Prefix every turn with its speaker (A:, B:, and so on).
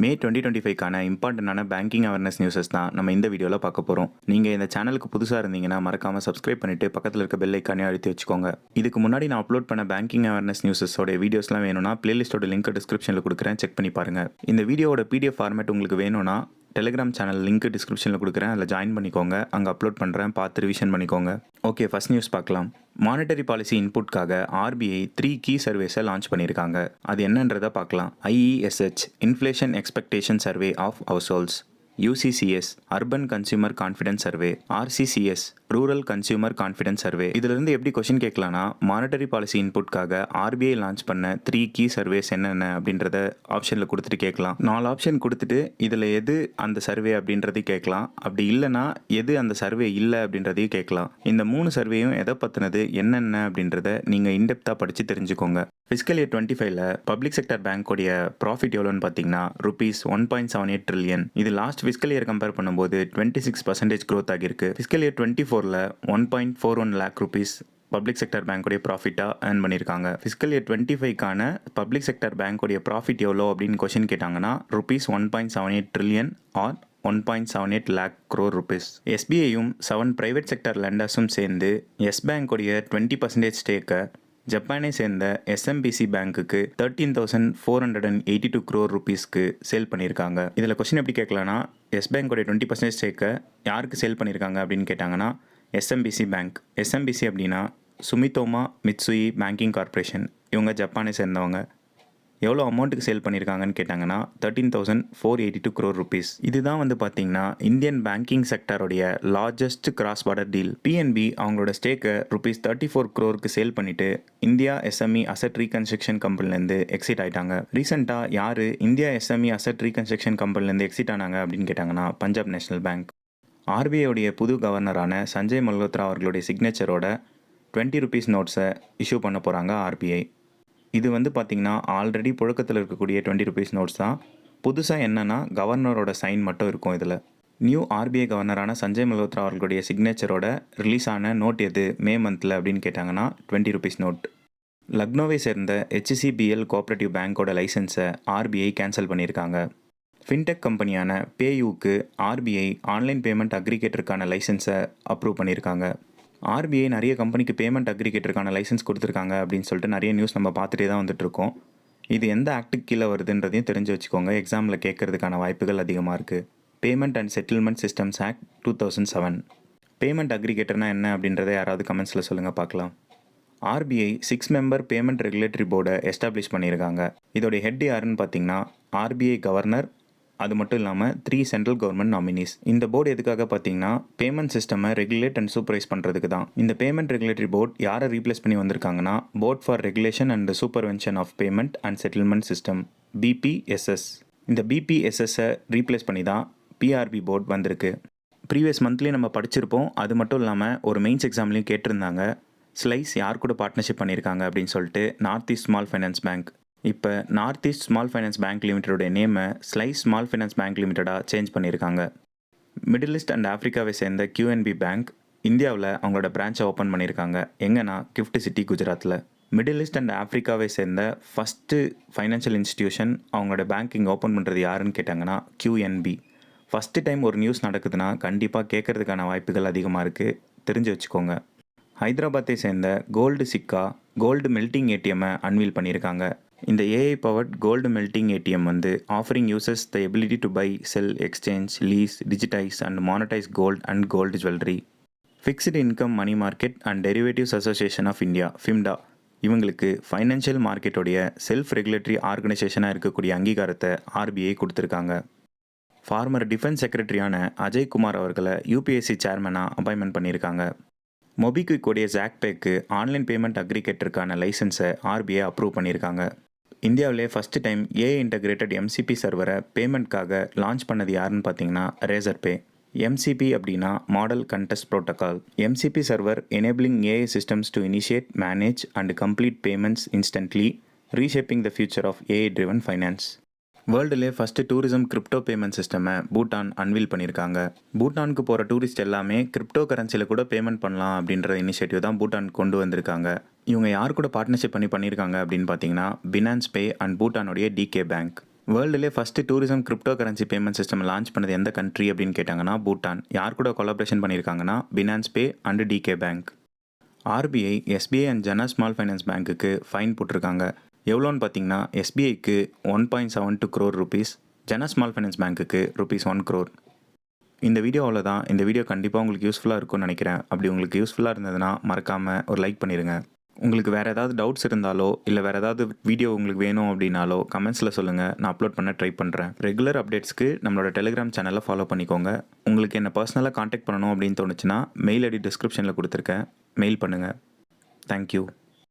A: மே 2025க்கான இம்பார்ட்டண்டான banking awareness newses தான் நம்ம இந்த வீடியோவில் பார்க்க போகிறோம். நீங்கள் இந்த சேனலுக்கு புதுசாக இருந்தீங்கன்னா மறக்காமல் சப்ஸ்கிரைப் பண்ணிவிட்டு பக்கத்தில் இருக்க பெல் ஐக்கானே அழுத்தி வச்சுக்கோங்க. இதுக்கு முன்னாடி நான் அப்லோட் பண்ண பேங்கிங் அவேர்னஸ் நியூஸஸோட வீடியோஸ்லாம் வேணும்னா பிளேலிஸ்ட்டோட லிங்க் டிஸ்கிரிப்ஷனில் கொடுக்குறேன், செக் பண்ணி பாருங்கள். இந்த வீடியோவோட PDF ஃபார்மேட் உங்களுக்கு வேணும்னா டெலிகிராம் சேனல் லிங்க் டிஸ்கிரிப்ஷனில் கொடுக்குறேன், அதில் ஜாயின் பண்ணிக்கோங்க. அங்கே அப்லோட் பண்ணுறேன், பார்த்து ரிவிஷன் பண்ணிக்கோங்க. ஓகே, ஃபர்ஸ்ட் நியூஸ் பார்க்கலாம். மானிட்டரி பாலிசி இன்புட்காக RBI 3 கீ சர்வேஸை லான்ச் பண்ணியிருக்காங்க. அது என்னன்றதை பார்க்கலாம். IESH inflation expectation survey of households, UCCS urban consumer confidence survey, RCCS rural consumer confidence survey. இதிலிருந்து எப்படி கொஸ்டின் கேட்கலாம்னா, மானிட்டரி பாலிசி இன்புட்காக RBI லான்ச் பண்ண 3 கீ சர்வேஸ் என்னென்ன அப்படின்றத ஆப்ஷனில் கொடுத்துட்டு கேட்கலாம். 4 ஆப்ஷன் கொடுத்துட்டு இதில் எது அந்த சர்வே அப்படின்றது கேட்கலாம். அப்படி இல்லைனா எது அந்த சர்வே இல்லை அப்படின்றதையும் கேட்கலாம். இந்த 3 சர்வேயும் எதை பற்றினது என்னென்ன அப்படின்றத நீங்கள் இன்டெப்த்தாக படித்து தெரிஞ்சுக்கோங்க. ஃபிஸ்கல் இயர் 25ல் பப்ளிக் செக்டர் பேங்க்கோடைய ப்ராஃபிட் எவ்வளோன்னு பார்த்தீங்கன்னா ₹1.78 ட்ரில்லியன். இது லாஸ்ட் ஃபிஸ்கல் இயர் கம்பேர் பண்ணும்போது 26% க்ரோத் ஆகியிருக்கு. ஃபிஸ்கல் இயர் 24ல் ₹1.41 lakh பப்ளிக் செக்டர் பேங்க்கோடைய ப்ராஃபிட்டாக ஏர்ன் பண்ணியிருக்காங்க. ஃபிஸ்கல் இயர் 25க்கான பப்ளிக் செக்டர் பேங்க்கோடைய ப்ராஃபிட் எவ்வளோ அப்படின்னு கொஷின் கேட்டாங்கன்னா ₹1.78 trillion or 1.78 lakh crore rupees. SBIயும் 7 பிரைவேட் செக்டர் லெண்டர்ஸும் சேர்ந்து எஸ் பேங்க்கோடைய 20% ஸ்டேக்கை ஜப்பானை சேர்ந்த SMBC பேங்க்குக்கு 13,482 crore rupeesக்கு சேல் பண்ணியிருக்காங்க. இதில் கொஸ்டின் எப்படி கேட்கலான்னா, எஸ் பேங்கோடைய 20% ஸ்டேக்கை யாருக்கு சேல் பண்ணியிருக்காங்க அப்படின்னு கேட்டாங்கன்னா SMBC பேங்க். SMBC அப்படின்னா சுமித்தோமா மிட்சுயி பேங்கிங் கார்பரேஷன். இவங்க ஜப்பானை சேர்ந்தவங்க. எவ்வளோ அமௌண்ட்டுக்கு சேல் பண்ணியிருக்காங்கன்னு கேட்டாங்கன்னா 13,482 crore rupees. இதுதான் வந்து பார்த்தீங்கன்னா இந்தியன் பேங்கிங் செக்டருடைய largest cross border deal. PNB அவங்களோட ஸ்டேக்கை ₹34 crore சேல் பண்ணிட்டு இந்தியா SME அசட் ரீகன்ஸ்ட்ரக்ஷன் கம்பெனிலேருந்து எக்ஸிட் ஆகிட்டாங்க. ரீசெண்டாக யார் இந்தியா SME அசட் ரீகன்ஸ்ட்ரக்ஷன் கம்பெனிலேருந்து எக்ஸிட் ஆனாங்க அப்படின்னு கேட்டாங்கன்னா பஞ்சாப் நேஷனல் பேங்க். RBIயோடைய புது கவர்னரான சஞ்சய் மல்ஹோத்ரா அவர்களுடைய சிக்னேச்சரோட ₹20 நோட்ஸை இஷ்யூ பண்ண போகிறாங்க RBI. இது வந்து பார்த்திங்கன்னா ஆல்ரெடி புழக்கத்தில் இருக்கக்கூடிய ₹20 நோட்ஸ் தான். புதுசாக என்னென்னா கவர்னரோட சைன் மட்டும் இருக்கும். இதில் நியூ RBI கவர்னரான சஞ்சய் மல்ஹோத்ரா அவர்களுடைய சிக்னேச்சரோட ரிலீஸ் ஆன நோட் எது மே மந்தில் அப்படின்னு கேட்டாங்கன்னா ₹20 நோட். லக்னோவை சேர்ந்த HCBL கோஆப்ரேட்டிவ் பேங்க்கோட லைசன்ஸை RBI கேன்சல் பண்ணியிருக்காங்க. ஃபின்டெக் கம்பெனியான பேயூக்கு RBI ஆன்லைன் பேமெண்ட் அக்ரிகேட்டருக்கான லைசன்ஸை அப்ரூவ் பண்ணியிருக்காங்க. RBI நிறைய கம்பெனிக்கு பேமெண்ட் அக்ரிகேட்டருக்கான லைசன்ஸ் கொடுத்துருக்காங்க அப்படின்னு சொல்லிட்டு நிறைய நியூஸ் நம்ம பார்த்துட்டே தான் வந்துட்டுருக்கோம். இது எந்த ஆக்டுக்கு கீழே வருதுன்றதையும் தெரிஞ்சு வச்சுக்கோங்க. எக்ஸாமில் கேட்கறதுக்கான வாய்ப்புகள் அதிகமாக இருக்குது. Payment and settlement systems act 2007. Payment அக்ரிகேட்டர்னா என்ன அப்படின்றத யாராவது கமெண்ட்ஸில் சொல்லுங்கள் பார்க்கலாம். RBI 6 மெம்பர் பேமெண்ட் ரெகுலேட்டரி போர்டை எஸ்டாப்ளிஷ் பண்ணியிருக்காங்க. இதோடைய ஹெட் யாருன்னு பார்த்தீங்கன்னா RBI கவர்னர், அது மட்டும் இல்லாமல் 3 சென்ட்ரல் கவர்மெண்ட் நாமினிஸ். இந்த போர்டு எதுக்காக பார்த்தீங்கன்னா பேமெண்ட் சிஸ்டமை ரெகுலேட் அண்ட் சூப்பர்வைஸ் பண்ணுறதுக்கு தான். இந்த பேமெண்ட் ரெகுலேட்டரி போர்டு யாரை ரீப்ளேஸ் பண்ணி வந்திருக்காங்கன்னா board for regulation and supervision of payment and settlement system, BPSS. இந்த BPSSஸை ரீப்ளேஸ் பண்ணி தான் PRB போர்டு வந்திருக்கு. ப்ரீவியஸ் மந்த்லேயே நம்ம படிச்சிருப்போம். அது மட்டும் இல்லாமல் ஒரு மெயின்ஸ் எக்ஸாம்லேயும் கேட்டிருந்தாங்க, ஸ்லைஸ் யார் கூட பார்ட்னர்ஷிப் பண்ணியிருக்காங்க அப்படின்னு சொல்லிட்டு. North east small finance bank. இப்போ north east small finance bank லிமிட்டோடைய நேமை ஸ்லைஸ் ஸ்மால் ஃபைனான்ஸ் பேங்க் லிமிட்டடாக சேஞ்ச் பண்ணியிருக்காங்க. மிடில் ஈஸ்ட் அண்ட் ஆஃப்ரிக்காவை சேர்ந்த QNB பேங்க் இந்தியாவில் அவங்களோட பிரான்ச்சை ஓப்பன் பண்ணியிருக்காங்க. எங்கன்னா கிஃப்ட் சிட்டி, குஜராத்தில். மிடில் ஈஸ்ட் அண்ட் ஆஃப்ரிக்காவை சேர்ந்த ஃபஸ்ட்டு ஃபைனான்ஷியல் இன்ஸ்டிடியூஷன் அவங்களோட பேங்கிங் ஓப்பன் பண்ணுறது யாருன்னு கேட்டாங்கன்னா QNB. ஃபஸ்ட்டு டைம் ஒரு நியூஸ் நடக்குதுன்னா கண்டிப்பாக கேட்கறதுக்கான வாய்ப்புகள் அதிகமாக இருக்குது, தெரிஞ்சு வச்சுக்கோங்க. ஹைதராபாத்தை சேர்ந்த கோல்டு சிக்கா கோல்டு மெல்ட்டிங் ATMை அன்வீல் பண்ணியிருக்காங்க. இந்த AI powered gold melting ATM வந்து offering users the ability to buy, sell, exchange, lease, digitise and monetise gold and gold jewellery. Fixed income money market and derivatives association of India, FIMDA, இவங்களுக்கு financial மார்க்கெட்டோடைய self regulatory ஆர்கனைசேஷனாக இருக்கக்கூடிய அங்கீகாரத்தை RBI கொடுத்துருக்காங்க. Former defence செக்ரட்டரியான அஜய் குமார் அவர்களை UPSC சேர்மனாக appointment பண்ணியிருக்காங்க. மொபிக்விக்கோடைய ஜாக்பேக்கு ஆன்லைன் பேமெண்ட் அக்ரிகேட்டருக்கான லைசன்ஸை RBI அப்ரூவ் பண்ணியிருக்காங்க. இந்தியாவிலே first time AI integrated MCP சர்வரை பேமெண்ட்காக லான்ச் பண்ணது யாருன்னு பார்த்தீங்கன்னா ரேசர் பே. MCP அப்படின்னா model contest protocol. MCP server enabling AI systems to initiate, manage and complete payments instantly, reshaping the future of AI-driven finance. வேர்ல்டுலே first tourism crypto payment சிஸ்டமை Bhutan unveil பண்ணியிருக்காங்க. பூட்டானுக்கு போகிற tourist எல்லாமே கிரிப்டோ கரன்சியில் கூட பேமெண்ட் பண்ணலாம் அப்படின்ற initiative தான் பூட்டான் கொண்டு வந்திருக்காங்க. இவங்க யார் கூட பார்ட்னர்ஷிப் பண்ணியிருக்காங்க அப்படின்னு பார்த்தீங்கன்னா பினான்ஸ் பே அண்ட் பூட்டானுடைய DK பேங்க். வேர்ல்டுலே first tourism crypto currency payment system launch பண்ணது எந்த கண்ட்ரி அப்படின்னு கேட்டாங்கன்னா பூட்டான். யார் கூட கொலாபரேஷன் பண்ணியிருக்காங்கன்னா finance pay and DK bank. RBI, SBI and Jana small finance பேங்க்குக்கு ஃபைன் போட்டிருக்காங்க. எவ்வளோன்னு பார்த்தீங்கன்னா எஸ்பிஐக்கு 1.72 crore rupees, Jana small finance பேங்க்குக்கு ₹1 crore. இந்த வீடியோ அவ்வளோதான். இந்த வீடியோ கண்டிப்பாக உங்களுக்கு யூஸ்ஃபுல்லாக இருக்கும்னு நினைக்கிறேன். அப்படி உங்களுக்கு யூஸ்ஃபுல்லாக இருந்ததுன்னா மறக்காமல் ஒரு லைக் பண்ணிடுங்க. உங்களுக்கு வேறு ஏதாவது டவுட்ஸ் இருந்தாலோ இல்லை வேறு ஏதாவது வீடியோ உங்களுக்கு வேணும் அப்படின்னாலோ கமெண்ட்ஸில் சொல்லுங்கள். நான் அப்லோட் பண்ண ட்ரை பண்ணுறேன். ரெகுலர் அப்டேட்ஸ்க்கு நம்மளோட டெலிகிராம் சேனலை ஃபாலோ பண்ணிக்கோங்க. உங்களுக்கு என்ன பர்சனலாக காண்டாக்ட் பண்ணணும் அப்படின்னு தோணுச்சுன்னா மெயில் ஐடி டிஸ்கிரிப்ஷனில் கொடுத்துருக்கேன். மெயில் பண்ணுங்கள். தேங்க்யூ.